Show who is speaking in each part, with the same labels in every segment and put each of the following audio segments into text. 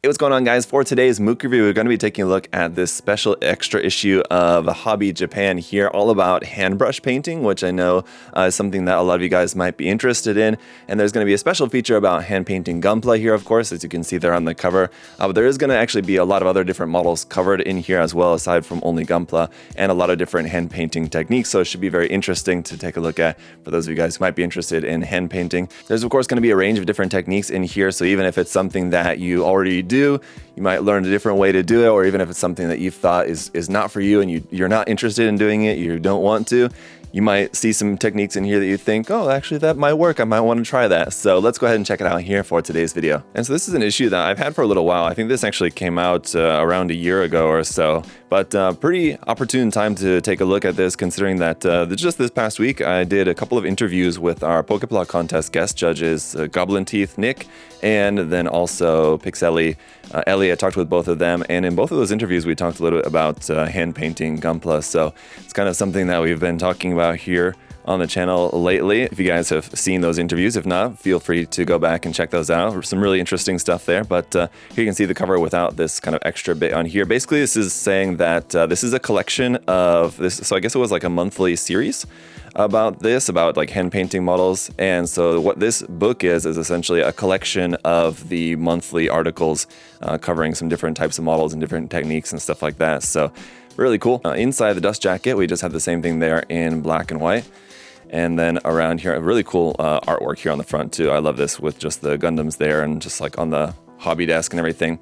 Speaker 1: Hey, what's going on, guys? For today's Mook review, we're going to be taking a look at this special extra issue of Hobby Japan here, all about hand brush painting, which I know is something that a lot of you guys might be interested in. And there's going to be a special feature about hand painting Gunpla here, of course, as you can see there on the cover. But there is going to actually be a lot of other different models covered in here as well, aside from only Gunpla, and a lot of different hand painting techniques. So it should be very interesting to take a look at for those of you guys who might be interested in hand painting. There's, of course, going to be a range of different techniques in here. So even if it's something that you already do, you might learn a different way to do it, or even if it's something that you thought is not for you and you're not interested in doing it, you don't want to, you might see some techniques in here that you think, oh, actually that might work, I might want to try that. So let's go ahead and check it out here for today's video. And so this is an issue that I've had for a little while. I think this actually came out around a year ago or so, but pretty opportune time to take a look at this, considering that just this past week I did a couple of interviews with our Pokeplot contest guest judges, Goblin Teeth Nick, and then also Pixelly Ellie. I talked with both of them, and in both of those interviews we talked a little bit about hand painting Gunpla. So it's kind of something that we've been talking about here on the channel lately. If you guys have seen those interviews, if not, feel free to go back and check those out. Some really interesting stuff there, but here you can see the cover without this kind of extra bit on here. Basically, this is saying that this is a collection of this, so I guess it was like a monthly series about like hand painting models. And so what this book is essentially a collection of the monthly articles covering some different types of models and different techniques and stuff like that. So really cool. Inside the dust jacket, we just have the same thing there in black and white. And then around here, a really cool artwork here on the front too. I love this with just the Gundams there and just like on the hobby desk and everything.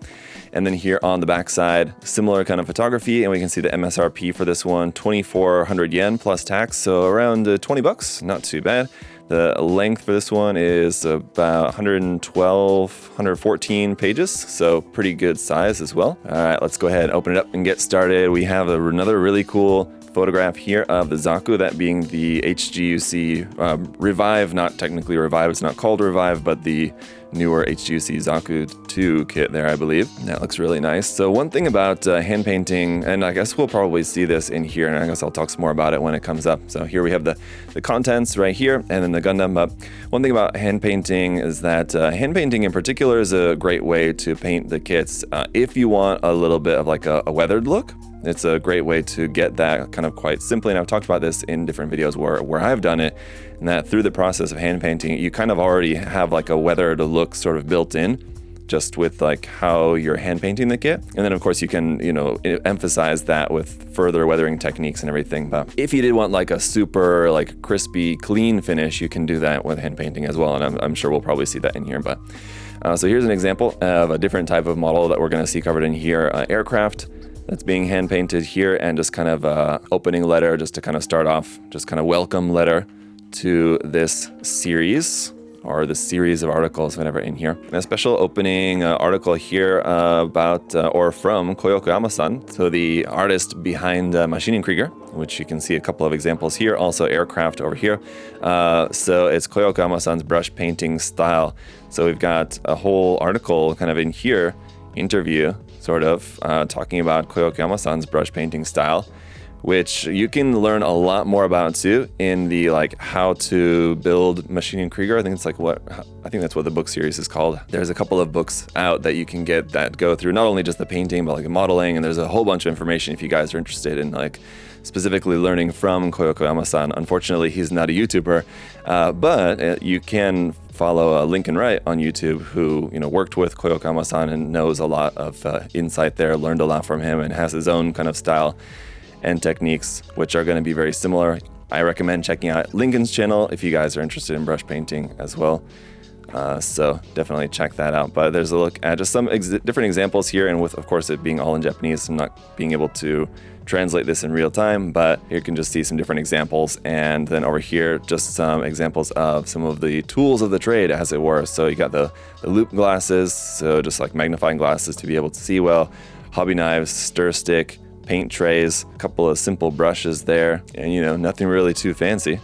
Speaker 1: And then here on the back side, similar kind of photography, and we can see the MSRP for this one, 2,400 yen plus tax, so around 20 bucks, not too bad. The length for this one is about 112, 114 pages, so pretty good size as well. All right, let's go ahead and open it up and get started. We have another really cool photograph here of the Zaku, that being the HGUC Revive, not technically Revive, it's not called Revive, but the newer HGUC Zaku 2 kit there, I believe. That looks really nice. So one thing about hand painting, and I guess we'll probably see this in here, and I guess I'll talk some more about it when it comes up. So here we have the contents right here, and then the Gundam. But one thing about hand painting is that hand painting in particular is a great way to paint the kits if you want a little bit of like a weathered look. It's a great way to get that kind of quite simply, and I've talked about this in different videos where I've done it, and that through the process of hand painting, you kind of already have like a weathered look sort of built in, just with like how you're hand painting the kit. And then of course you can, emphasize that with further weathering techniques and everything. But if you did want like a super like crispy, clean finish, you can do that with hand painting as well, and I'm sure we'll probably see that in here. But so here's an example of a different type of model that we're going to see covered in here, aircraft. That's being hand painted here, and just kind of opening letter just to kind of start off, just kind of welcome letter to this series, or the series of articles, whatever, in here. And a special opening article here about or from Koyokoyama-san, so the artist behind Maschinenkrieger, which you can see a couple of examples here, also aircraft over here. So it's Koyokoyama-san's brush painting style. So we've got a whole article kind of in here, interview, sort of talking about Koyokoyama-san's brush painting style, which you can learn a lot more about too in the like how to build Maschinenkrieger. I think that's what the book series is called. There's a couple of books out that you can get that go through not only just the painting but like the modeling, and there's a whole bunch of information if you guys are interested in like specifically learning from Koyokoyama-san. Unfortunately, he's not a YouTuber, but you can follow Lincoln Wright on YouTube, who worked with Koyokoyama-san and knows a lot of insight there, learned a lot from him, and has his own kind of style and techniques, which are going to be very similar. I recommend checking out Lincoln's channel if you guys are interested in brush painting as well. So definitely check that out. But there's a look at just some different examples here, and with, of course, it being all in Japanese, I'm not being able to translate this in real time, but here you can just see some different examples. And then over here, just some examples of some of the tools of the trade, as it were. So you got the loop glasses, so just like magnifying glasses to be able to see well, hobby knives, stir stick, paint trays, a couple of simple brushes there, and nothing really too fancy.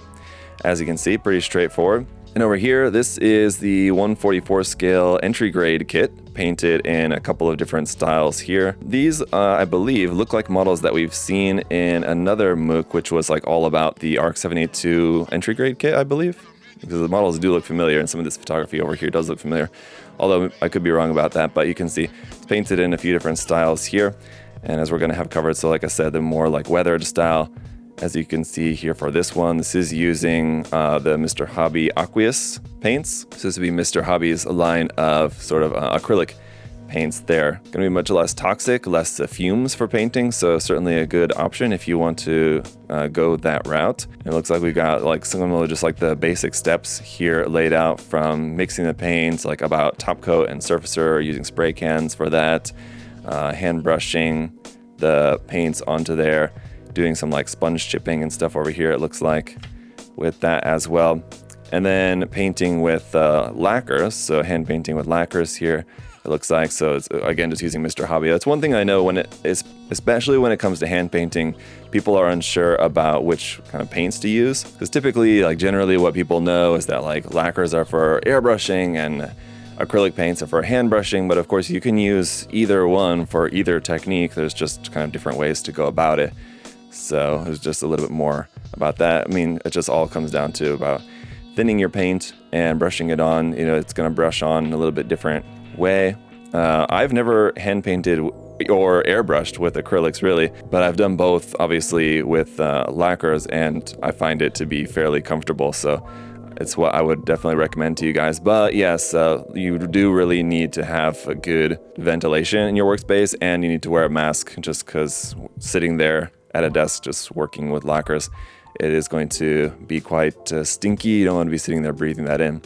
Speaker 1: As you can see, pretty straightforward. And over here, this is the 144 scale entry grade kit, painted in a couple of different styles here. These, I believe, look like models that we've seen in another Mook, which was like all about the ARC 782 entry grade kit, I believe. Because the models do look familiar, and some of this photography over here does look familiar. although I could be wrong about that, but you can see it's painted in a few different styles here. And as we're going to have covered, so like I said, the more like weathered style, as you can see here for this one, this is using the Mr. Hobby Aqueous paints. So this would be Mr. Hobby's line of sort of acrylic paints there. Going to be much less toxic, less fumes for painting, so certainly a good option if you want to go that route. And it looks like we've got like similar, just like the basic steps here laid out, from mixing the paints, like about top coat and surfacer, using spray cans for that, hand brushing the paints onto there, doing some like sponge chipping and stuff over here, it looks like, with that as well. And then painting with lacquers, so hand painting with lacquers here, it looks like. So it's, again, just using Mr. Hobby. That's one thing I know when it is, especially when it comes to hand painting, people are unsure about which kind of paints to use. Because typically, like generally what people know is that like lacquers are for airbrushing and acrylic paints are for hand brushing, but of course you can use either one for either technique. There's just kind of different ways to go about it. So there's just a little bit more about that. I mean, it just all comes down to about thinning your paint and brushing it on. You know, it's going to brush on a little bit different way. I've never hand painted or airbrushed with acrylics really, but I've done both obviously with lacquers, and I find it to be fairly comfortable. So it's what I would definitely recommend to you guys. But yes, you do really need to have a good ventilation in your workspace, and you need to wear a mask, just because sitting there at a desk just working with lacquers, it is going to be quite stinky. You don't want to be sitting there breathing that in.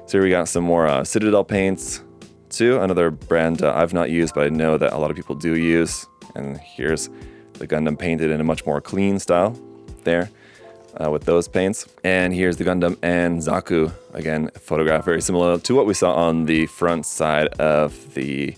Speaker 1: So here we got some more Citadel paints too, another brand I've not used, but I know that a lot of people do use. And here's the Gundam painted in a much more clean style there with those paints. And here's the Gundam and Zaku, again, photograph very similar to what we saw on the front side of the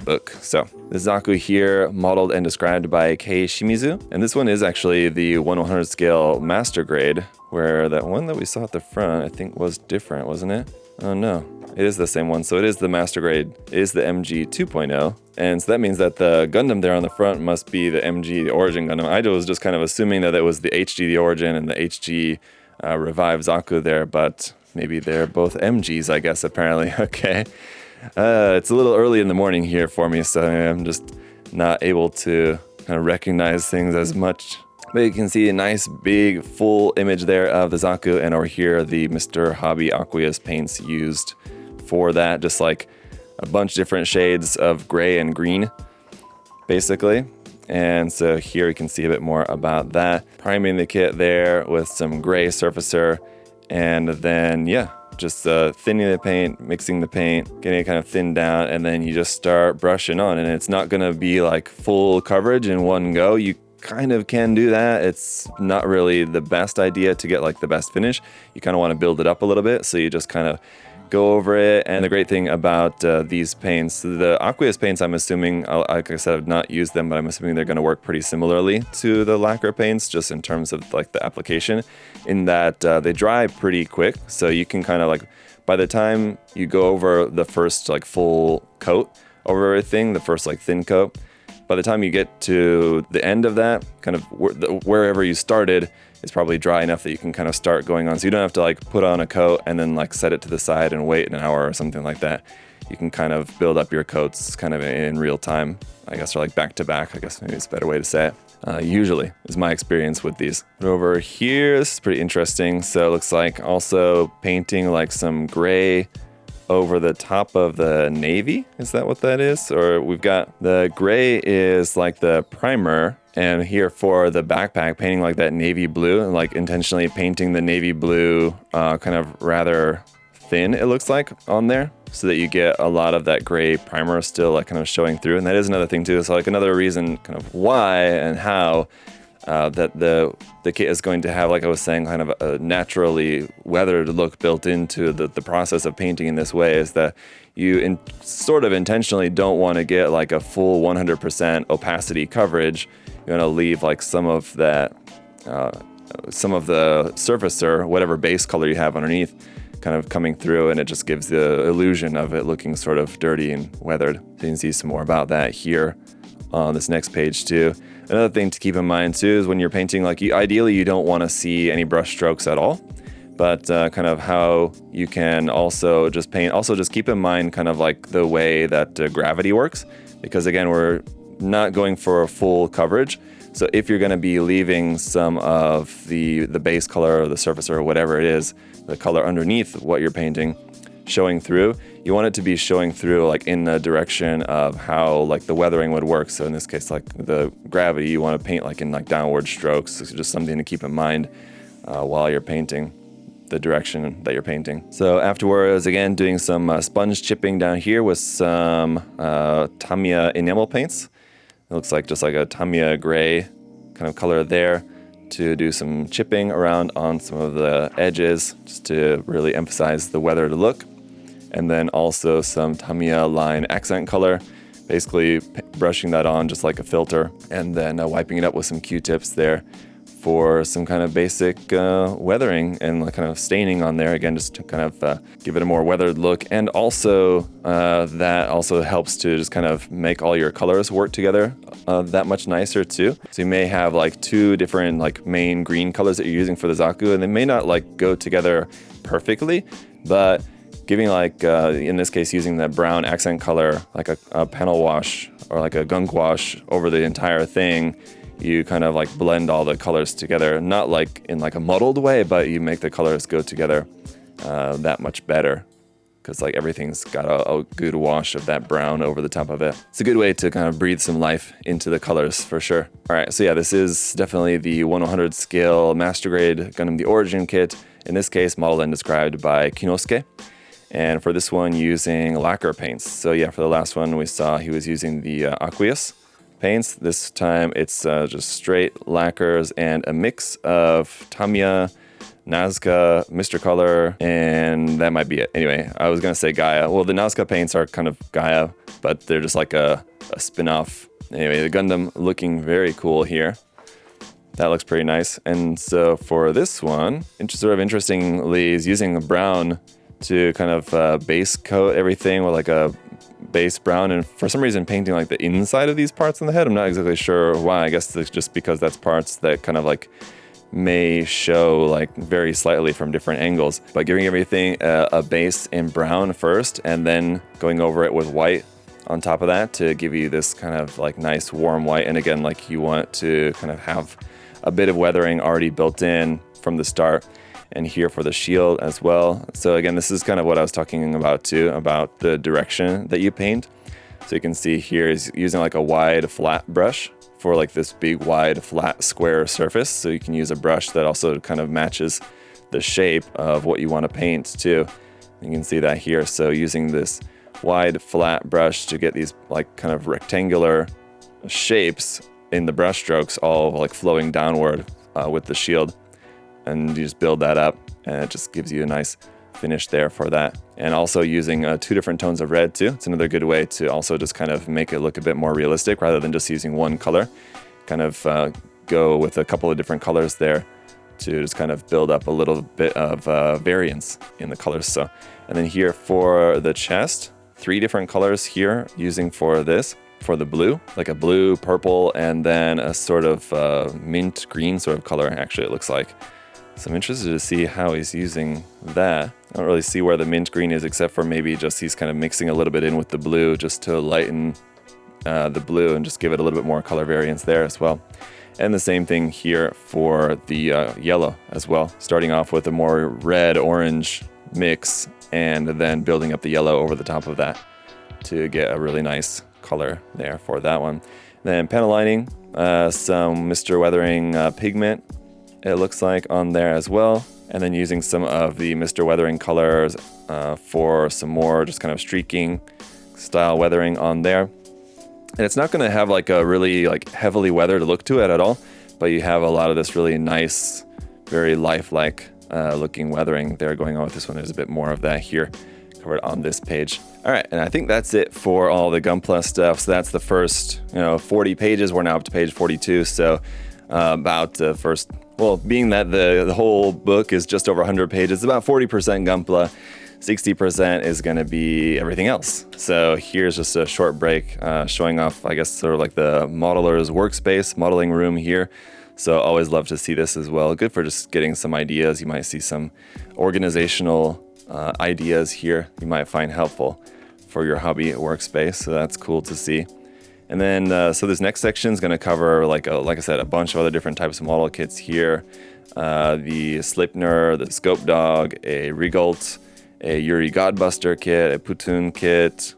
Speaker 1: book. So the Zaku here, modeled and described by Kei Shimizu. And this one is actually the 1/100 scale master grade, where that one that we saw at the front, I think, was different, wasn't it? Oh no, it is the same one. So it is the master grade, it is the MG 2.0. And so that means that the Gundam there on the front must be the MG, the Origin Gundam. I was just kind of assuming that it was the HG, the Origin, and the HG Revive Zaku there, but maybe they're both MGs, I guess, apparently. Okay. It's a little early in the morning here for me, so I'm just not able to kind of recognize things as much. But you can see a nice big full image there of the Zaku, and over here the Mr. Hobby Aqueous paints used for that, just like a bunch of different shades of gray and green, basically. And so here you can see a bit more about that. Priming the kit there with some gray surfacer, and then, yeah, just thinning the paint, mixing the paint, getting it kind of thinned down, and then you just start brushing on. And it's not going to be like full coverage in one go. You kind of can do that. It's not really the best idea to get like the best finish. You kind of want to build it up a little bit, so you just kind of go over it. And the great thing about these paints, the aqueous paints, I'm assuming, like I said, I've not used them, but I'm assuming they're going to work pretty similarly to the lacquer paints, just in terms of like the application, in that they dry pretty quick. So you can kind of like, by the time you go over the first like full coat over everything, the first like thin coat, by the time you get to the end of that, kind of wherever you started is probably dry enough that you can kind of start going on. So you don't have to like put on a coat and then like set it to the side and wait an hour or something like that. You can kind of build up your coats kind of in real time, I guess, or like back to back, I guess maybe it's a better way to say it. Usually is my experience with these. But over here, this is pretty interesting. So it looks like also painting like some gray over the top of the navy. Is that what that is? Or we've got the gray is like the primer, and here for the backpack, painting like that navy blue, and like intentionally painting the navy blue kind of rather thin, it looks like, on there, so that you get a lot of that gray primer still like kind of showing through. And that is another thing too. So like another reason kind of why and how that the kit is going to have, like I was saying, kind of a naturally weathered look built into the process of painting in this way, is that you sort of intentionally don't want to get like a full 100% opacity coverage. You want to leave like some of that, some of the surfacer, whatever base color you have underneath, kind of coming through, and it just gives the illusion of it looking sort of dirty and weathered. So you can see some more about that here on this next page too. Another thing to keep in mind too is when you're painting, like ideally you don't want to see any brush strokes at all, but kind of how you can also just paint. Also, just keep in mind kind of like the way that gravity works, because again, we're not going for full coverage. So if you're going to be leaving some of the base color or the surface or whatever it is, the color underneath what you're painting showing through, you want it to be showing through like in the direction of how like the weathering would work. So in this case, like the gravity, you want to paint like in like downward strokes. It's just something to keep in mind while you're painting the direction that you're painting. So afterwards, again, doing some sponge chipping down here with some Tamiya enamel paints. It looks like just like a Tamiya gray kind of color there, to do some chipping around on some of the edges just to really emphasize the weathered look. And then also some Tamiya line accent color, basically brushing that on just like a filter, and then wiping it up with some Q-tips there for some kind of basic weathering and kind of staining on there, again, just to kind of give it a more weathered look. And also that also helps to just kind of make all your colors work together that much nicer too. So you may have like two different like main green colors that you're using for the Zaku, and they may not like go together perfectly, but giving like, in this case, using that brown accent color, like a panel wash or like a gunk wash over the entire thing, you kind of like blend all the colors together, not like in like a muddled way, but you make the colors go together that much better, because like everything's got a good wash of that brown over the top of it. It's a good way to kind of breathe some life into the colors for sure. All right, so yeah, this is definitely the 1/100 scale master grade Gundam the Origin kit. In this case, modeled and described by Kinosuke. And for this one, using lacquer paints. So yeah, for the last one we saw he was using the aqueous paints. This time it's just straight lacquers and a mix of Tamiya, Nazca, Mr. Color, and that might be it. Anyway, I was gonna say Gaia. Well, the Nazca paints are kind of Gaia, but they're just like a spin-off. Anyway, the Gundam looking very cool here. That looks pretty nice. And so for this one, sort of interestingly, is using a brown to kind of base coat everything with like a base brown, and for some reason painting like the inside of these parts on the head. I'm not exactly sure why. I guess it's just because that's parts that kind of like may show like very slightly from different angles, but giving everything a base in brown first and then going over it with white on top of that to give you this kind of like nice warm white. And again, like you want to kind of have a bit of weathering already built in from the start. And here for the shield as well. So again, this is kind of what I was talking about too, about the direction that you paint. So you can see here is using like a wide flat brush for like this big wide flat square surface. So you can use a brush that also kind of matches the shape of what you want to paint too. You can see that here. So using this wide flat brush to get these like kind of rectangular shapes in the brush strokes, all like flowing downward with the shield. And you just build that up, and it just gives you a nice finish there for that. And also using 2 different tones of red too. It's another good way to also just kind of make it look a bit more realistic rather than just using one color. Kind of go with a couple of different colors there to just kind of build up a little bit of variance in the colors. So, and then here for the chest, 3 different colors here using for this. For the blue, like a blue, purple, and then a sort of mint green sort of color, actually it looks like. So I'm interested to see how he's using that. I don't really see where the mint green is, except for maybe just he's kind of mixing a little bit in with the blue just to lighten the blue and just give it a little bit more color variance there as well. And the same thing here for the yellow as well, starting off with a more red-orange mix and then building up the yellow over the top of that to get a really nice color there for that one. Then panel lining, some Mr. Weathering pigment, it looks like, on there as well. And then using some of the Mr. Weathering colors for some more just kind of streaking style weathering on there. And it's not going to have like a really like heavily weathered look to it at all, but you have a lot of this really nice, very lifelike looking weathering there going on with this one. There's a bit more of that here covered on this page. All right, and I think that's it for all the Gunpla stuff. So that's the first 40 pages. We're now up to page 42. So about the first, well, being that the whole book is just over 100 pages, about 40% Gunpla, 60% is going to be everything else. So here's just a short break showing off, I guess, sort of like the modeler's workspace, modeling room here. So always love to see this as well. Good for just getting some ideas. You might see some organizational ideas here you might find helpful for your hobby workspace. So that's cool to see. And then, so this next section is going to cover, like I said, a bunch of other different types of model kits here. The Sleipnir, the Scope Dog, a Rigalt, a Yuri Godbuster kit, a Putun kit,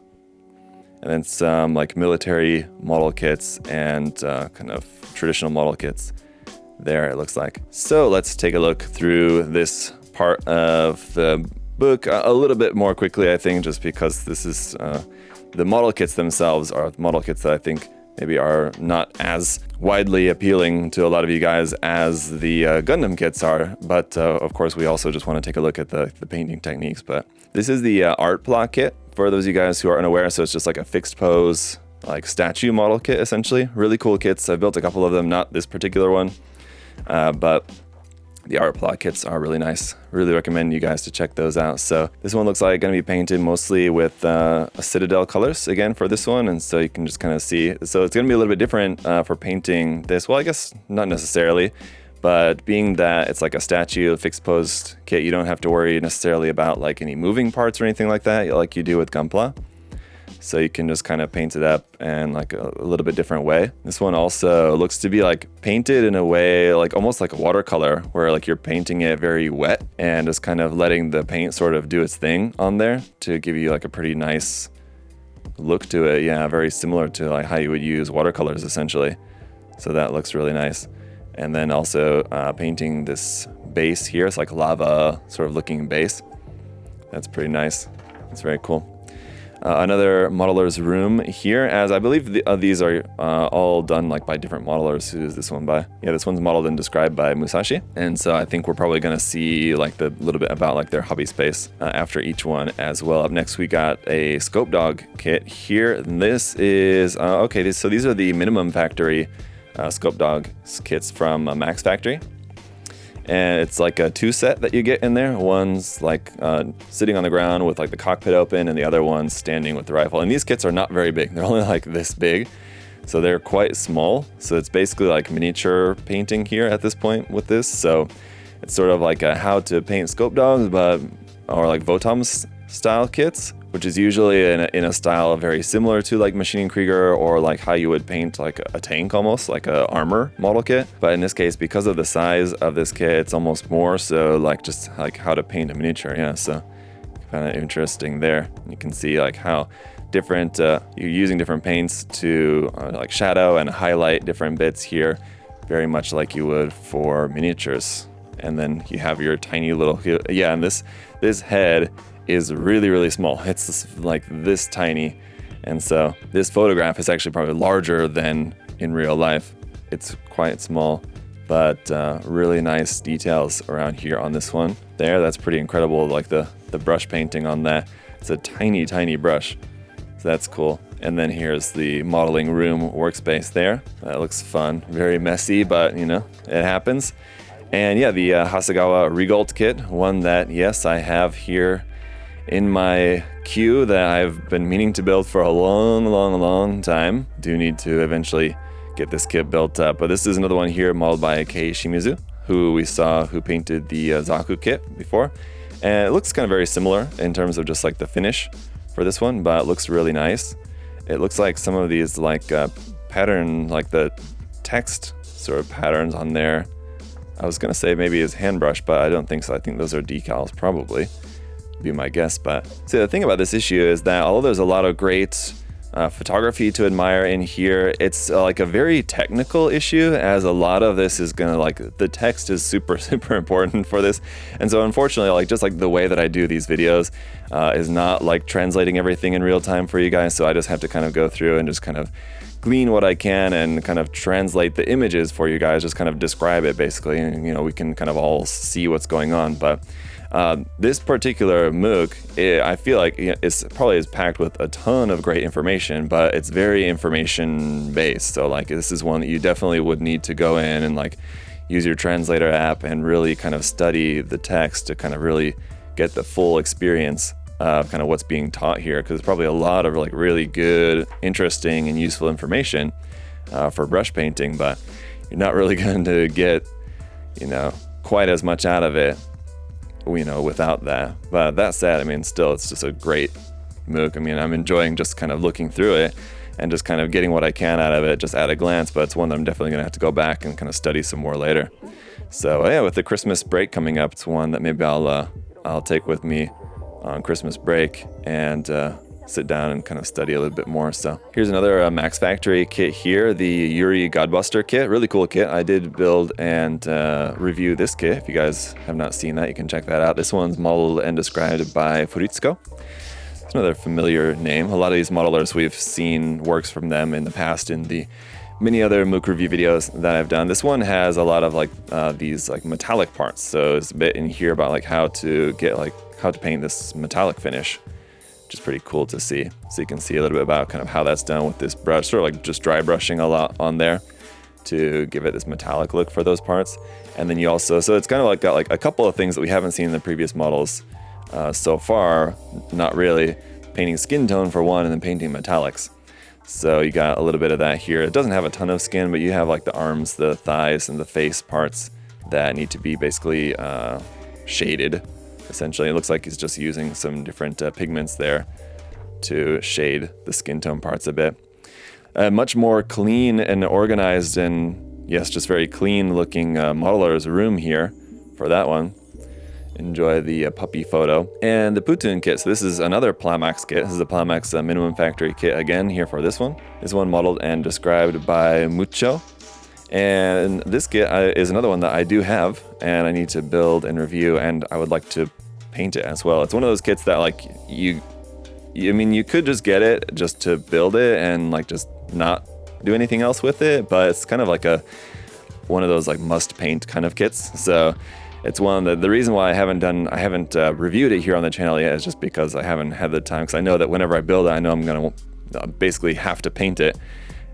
Speaker 1: and then some like military model kits and kind of traditional model kits there, it looks like. So let's take a look through this part of the book a little bit more quickly, I think, just because this is the model kits themselves are model kits that I think maybe are not as widely appealing to a lot of you guys as the Gundam kits are. But of course, we also just want to take a look at the painting techniques. But this is the art plot kit for those of you guys who are unaware. So it's just like a fixed pose, like statue model kit, essentially. Really cool kits. I built a couple of them, not this particular one, but the art plot kits are really nice. Really recommend you guys to check those out. So this one looks like going to be painted mostly with a Citadel colors again for this one. And so you can just kind of see. So it's going to be a little bit different for painting this. Well, I guess not necessarily, but being that it's like a statue, a fixed pose kit, you don't have to worry necessarily about like any moving parts or anything like that, like you do with Gunpla. So you can just kind of paint it up in like a little bit different way. This one also looks to be like painted in a way like almost like a watercolor, where like you're painting it very wet and just kind of letting the paint sort of do its thing on there to give you like a pretty nice look to it. Yeah, very similar to like how you would use watercolors essentially. So that looks really nice. And then also painting this base here. It's like lava sort of looking base. That's pretty nice. It's very cool. Another modeler's room here, as I believe these are all done like by different modelers. Who is this one by? Yeah, this one's modeled and described by Musashi. And so I think we're probably going to see like the little bit about like their hobby space after each one as well. Up next, we got a Scope Dog kit here. And this is, okay, so these are the minimum factory Scope Dog kits from Max Factory. And it's like a 2 set that you get in there. One's like sitting on the ground with like the cockpit open, and the other one's standing with the rifle. And these kits are not very big. They're only like this big. So they're quite small. So it's basically like miniature painting here at this point with this. So it's sort of like a how to paint Scope Dogs, or like Votom's style kits, which is usually in a style very similar to like Maschinen Krieger, or like how you would paint like a tank, almost like a armor model kit. But in this case, because of the size of this kit, it's almost more so like just like how to paint a miniature. Yeah, so kind of interesting there. You can see like how different you're using different paints to like shadow and highlight different bits here, very much like you would for miniatures. And then you have your tiny little, yeah, and this head is really, really small. It's like this tiny. And so this photograph is actually probably larger than in real life. It's quite small, but really nice details around here on this one. There, that's pretty incredible, like the brush painting on that. It's a tiny, tiny brush. So that's cool. And then here's the modeling room workspace there. That looks fun. Very messy, but you know, it happens. And yeah, the Hasegawa Rigalt kit, one that, yes, I have here in my queue that I've been meaning to build for a long time. Do need to eventually get this kit built up. But this is another one here modeled by Kei Shimizu, who we saw who painted the Zaku kit before. And it looks kind of very similar in terms of just like the finish for this one, but it looks really nice. It looks like some of these like pattern, like the text sort of patterns on there. I was gonna say maybe it's hand brush, but I don't think so. I think those are decals probably. Be my guess. But see, the thing about this issue is that although there's a lot of great photography to admire in here, it's like a very technical issue, as a lot of this is gonna like the text is super important for this. And so unfortunately, like just like the way that I do these videos is not like translating everything in real time for you guys. So I just have to kind of go through and just kind of glean what I can and kind of translate the images for you guys, just kind of describe it basically, and you know, we can kind of all see what's going on. But this particular Mook, I feel like it's probably is packed with a ton of great information, but it's very information based. So like this is one that you definitely would need to go in and like use your translator app and really kind of study the text to kind of really get the full experience of kind of what's being taught here, because there's probably a lot of like really good, interesting, and useful information for brush painting. But you're not really going to get, quite as much out of it, without that. But that said, I mean, still, it's just a great Mook. I mean, I'm enjoying just kind of looking through it and just kind of getting what I can out of it just at a glance, but it's one that I'm definitely going to have to go back and kind of study some more later. So yeah, with the Christmas break coming up, it's one that maybe I'll take with me on Christmas break and sit down and kind of study a little bit more. So here's another Max Factory kit here, the Yuri Godbuster kit. Really cool kit. I did build and review this kit. If you guys have not seen that, you can check that out. This one's modeled and described by Furitsuko. It's another familiar name. A lot of these modelers we've seen works from them in the past in the many other Mook review videos that I've done. This one has a lot of these metallic parts. So it's a bit in here about how to paint this metallic finish, which is pretty cool to see. So you can see a little bit about kind of how that's done with this brush, sort of like just dry brushing a lot on there to give it this metallic look for those parts. And then you also, so it's kind of got a couple of things that we haven't seen in the previous models so far, not really, painting skin tone for one, and then painting metallics. So you got a little bit of that here. It doesn't have a ton of skin, but you have the arms, the thighs, and the face parts that need to be basically shaded. Essentially, it looks like he's just using some different pigments there to shade the skin tone parts a bit. Much more clean and organized, and yes, just very clean looking modeler's room here for that one. Enjoy the puppy photo. And the Putun kit, so this is another Plamax kit. This is a Plamax minimum factory kit again here for this one. This one modeled and described by Mucho. And this kit is another one that I do have, and I need to build and review, and I would like to paint it as well. It's one of those kits that you could just get it just to build it and just not do anything else with it, but it's kind of one of those must paint kind of kits. So it's one that the reason why I haven't reviewed it here on the channel yet is just because I haven't had the time, because I know that whenever I build it, I know I'm going to basically have to paint it.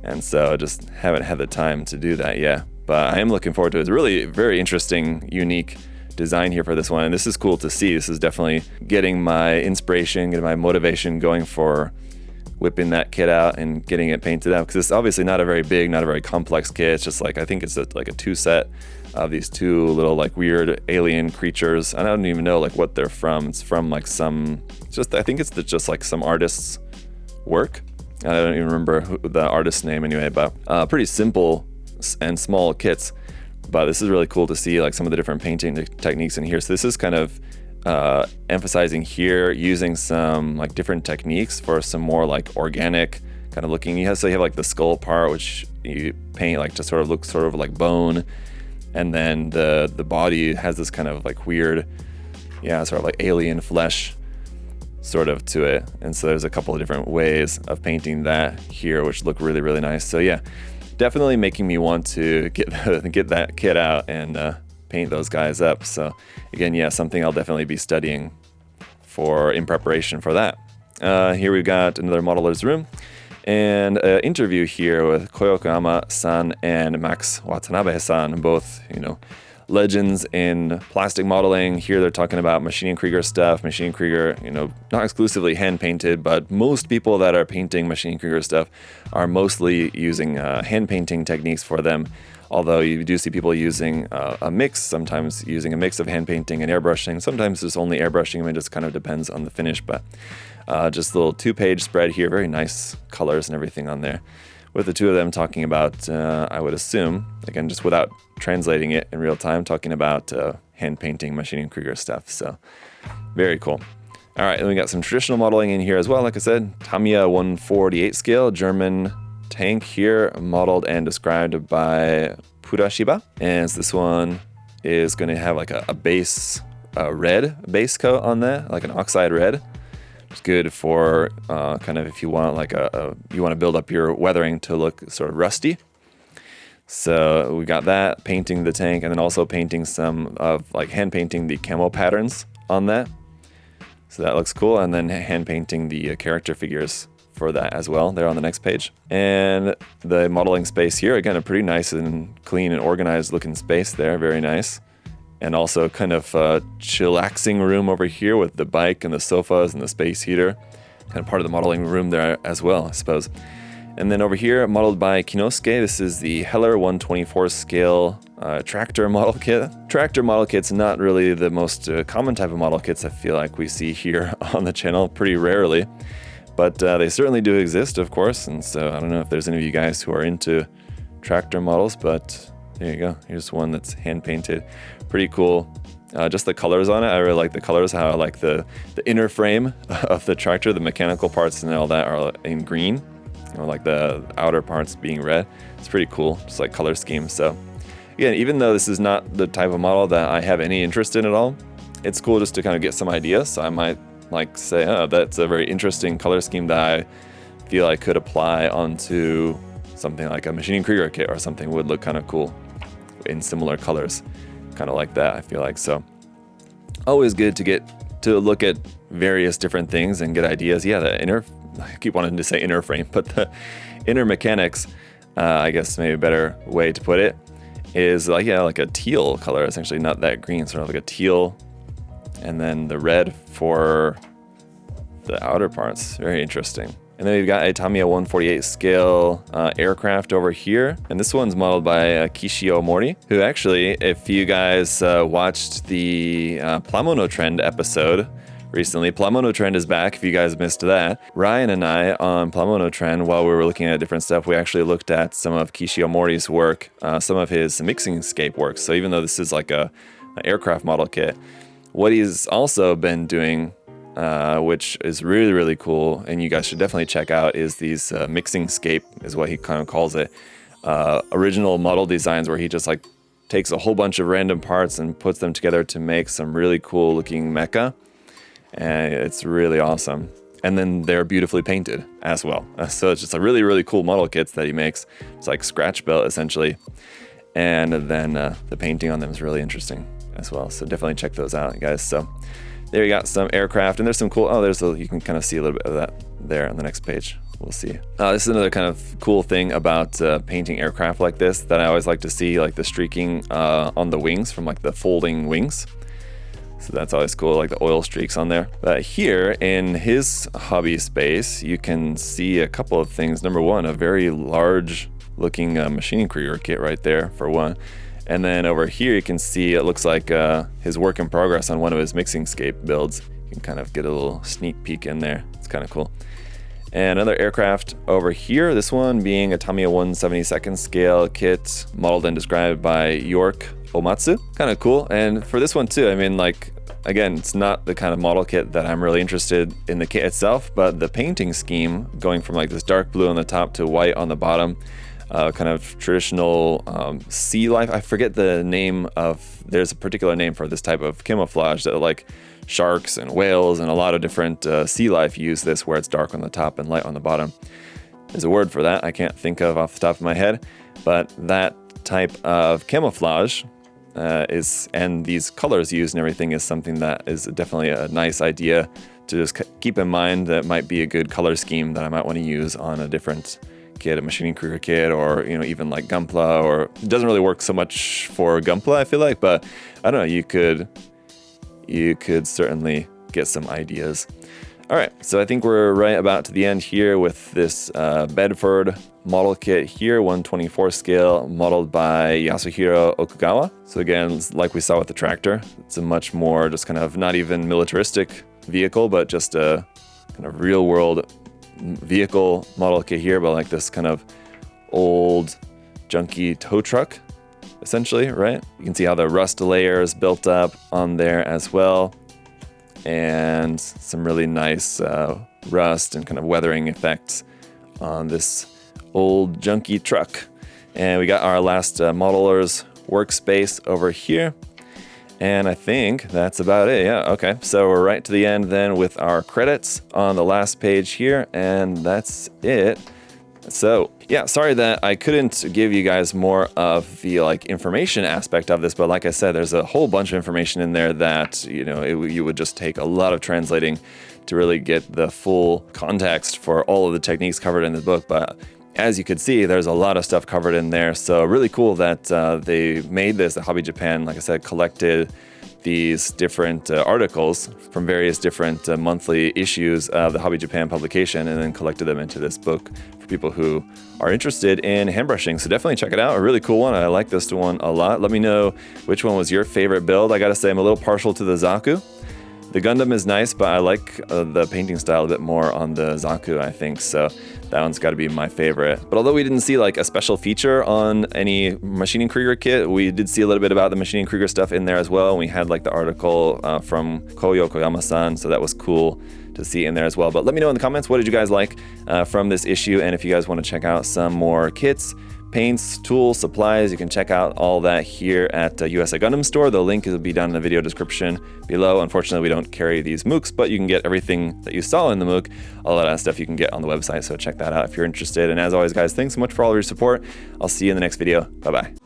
Speaker 1: And so I just haven't had the time to do that yet. But I am looking forward to it. It's a really very interesting, unique design here for this one. And this is cool to see. This is definitely getting my inspiration, getting my motivation going for whipping that kit out and getting it painted out. Because it's obviously not a very big, not a very complex kit. It's just I think it's a two set of these two little weird alien creatures. I don't even know what they're from. It's from I think it's just some artist's work. I don't even remember the artist's name anyway, but pretty simple and small kits. But this is really cool to see some of the different painting techniques in here. So this is kind of emphasizing here using some different techniques for some more organic kind of looking. You have the skull part, which you paint to sort of look sort of like bone. And then the body has this kind of weird, sort of alien flesh sort of to it. And so there's a couple of different ways of painting that here, which look really, really nice. So yeah, definitely making me want to get that kit out and paint those guys up. So again, yeah, something I'll definitely be studying in preparation for that. Here we've got another modeler's room. And an interview here with Koyokoyama-san and Max Watanabe-san, both, legends in plastic modeling. Here they're talking about Machine Krieger stuff. Machine Krieger, not exclusively hand-painted, but most people that are painting Machine Krieger stuff are mostly using hand-painting techniques for them. Although you do see people using a mix, sometimes using a mix of hand-painting and airbrushing. Sometimes it's only airbrushing, it just kind of depends on the finish, but just a little 2-page spread here, very nice colors and everything on there, with the two of them talking about, I would assume, again, just without translating it in real time, talking about hand painting Machine Krieger stuff. So very cool. All right, and we got some traditional modeling in here as well. Like I said, Tamiya 148 scale German tank here, modeled and described by Purashiba. And this one is going to have a base red base coat on there, an oxide red. It's good for kind of if you want you want to build up your weathering to look sort of rusty. So we got that, painting the tank, and then also painting some of hand painting the camo patterns on that. So that looks cool, and then hand painting the character figures for that as well. They're on the next page. And the modeling space here, again, a pretty nice and clean and organized looking space there, very nice. And also kind of chillaxing room over here with the bike and the sofas and the space heater. Kind of part of the modeling room there as well, I suppose. And then over here, modeled by Kinosuke, this is the Heller 124 scale tractor model kit. Tractor model kit's not really the most common type of model kits I feel like we see here on the channel, pretty rarely. But they certainly do exist, of course, and so I don't know if there's any of you guys who are into tractor models, but there you go. Here's one that's hand-painted. Pretty cool. Just the colors on it, I really like the colors, how I like the inner frame of the tractor, the mechanical parts and all that are in green, or like the outer parts being red. It's pretty cool, just like color scheme. So again, even though this is not the type of model that I have any interest in at all, it's cool just to kind of get some ideas. So I might like say, oh, that's a very interesting color scheme that I feel I could apply onto something like a Machining Krieger kit or something would look kind of cool in similar colors. Kind of like that, I feel like. So always good to get to look at various different things and get ideas. Yeah, the inner, I keep wanting to say inner frame, but the inner mechanics, I guess maybe a better way to put it, is like, yeah, like a teal color, essentially, not that green, sort of like a teal, and then the red for the outer parts. Very interesting. And then we've got a Tamiya 148 scale aircraft over here. And this one's modeled by Kishio Mori, who actually, if you guys watched the Plamo no Trend episode recently, Plamo no Trend is back, if you guys missed that. Ryan and I on Plamo no Trend, while we were looking at different stuff, we actually looked at some of Kishio Mori's work, some of his mixing scape work. So even though this is like an aircraft model kit, what he's also been doing, which is really, really cool, and you guys should definitely check out, is these mixing scape, is what he kind of calls it. Original model designs where he just like takes a whole bunch of random parts and puts them together to make some really cool looking mecha. And it's really awesome. And then they're beautifully painted as well. So it's just a really, really cool model kits that he makes. It's like scratch built essentially. And then the painting on them is really interesting as well. So definitely check those out, guys. So there you got some aircraft, and there's some cool, you can kind of see a little bit of that there on the next page. We'll see. This is another kind of cool thing about painting aircraft like this that I always like to see, like the streaking on the wings from like the folding wings. So that's always cool, like the oil streaks on there. But here in his hobby space, you can see a couple of things. Number one, a very large looking Machining Krieger kit right there for one. And then over here, you can see it looks like his work in progress on one of his mixing scape builds. You can kind of get a little sneak peek in there. It's kind of cool. And another aircraft over here, this one being a Tamiya 172nd scale kit, modeled and described by York Omatsu. Kind of cool. And for this one too, I mean, like, again, it's not the kind of model kit that I'm really interested in the kit itself, but the painting scheme, going from like this dark blue on the top to white on the bottom, kind of traditional sea life. I forget the name of, there's a particular name for this type of camouflage that like sharks and whales and a lot of different sea life use this, where it's dark on the top and light on the bottom. There's a word for that I can't think of off the top of my head, but that type of camouflage and these colors used and everything is something that is definitely a nice idea to just keep in mind. That might be a good color scheme that I might want to use on a different kit, a Machining Krieger kit, or even like Gunpla, or it doesn't really work so much for Gunpla, I feel like, but I don't know, you could certainly get some ideas. All right, so I think we're right about to the end here with this Bedford model kit here, 124 scale, modeled by Yasuhiro Okugawa. So again, like we saw with the tractor, it's a much more just kind of not even militaristic vehicle, but just a kind of real world vehicle model kit here, but like this kind of old junky tow truck, essentially, right? You can see how the rust layer is built up on there as well, and some really nice rust and kind of weathering effects on this old junky truck. And we got our last modeler's workspace over here. And I think that's about it. Yeah, okay. So we're right to the end then with our credits on the last page here, and that's it. So yeah, sorry that I couldn't give you guys more of the like information aspect of this, but like I said, there's a whole bunch of information in there that, you would just take a lot of translating to really get the full context for all of the techniques covered in the book. But as you could see, there's a lot of stuff covered in there. So really cool that they made this, that Hobby Japan, like I said, collected these different articles from various different monthly issues of the Hobby Japan publication and then collected them into this book for people who are interested in hand brushing. So definitely check it out. A really cool one. I like this one a lot. Let me know which one was your favorite build. I gotta say I'm a little partial to the Zaku. The Gundam is nice, but I like the painting style a bit more on the Zaku, I think. So that one's got to be my favorite. But although we didn't see like a special feature on any Machining Krieger kit, we did see a little bit about the Machining Krieger stuff in there as well. And we had like the article from Koyo Koyama-san, so that was cool to see in there as well. But let me know in the comments, what did you guys like from this issue? And if you guys want to check out some more kits, paints, tools, supplies, you can check out all that here at USA Gundam Store. The link will be down in the video description below. Unfortunately, we don't carry these Mooks, but you can get everything that you saw in the Mook. All of that stuff you can get on the website, so check that out if you're interested. And as always, guys, thanks so much for all of your support. I'll see you in the next video. Bye-bye.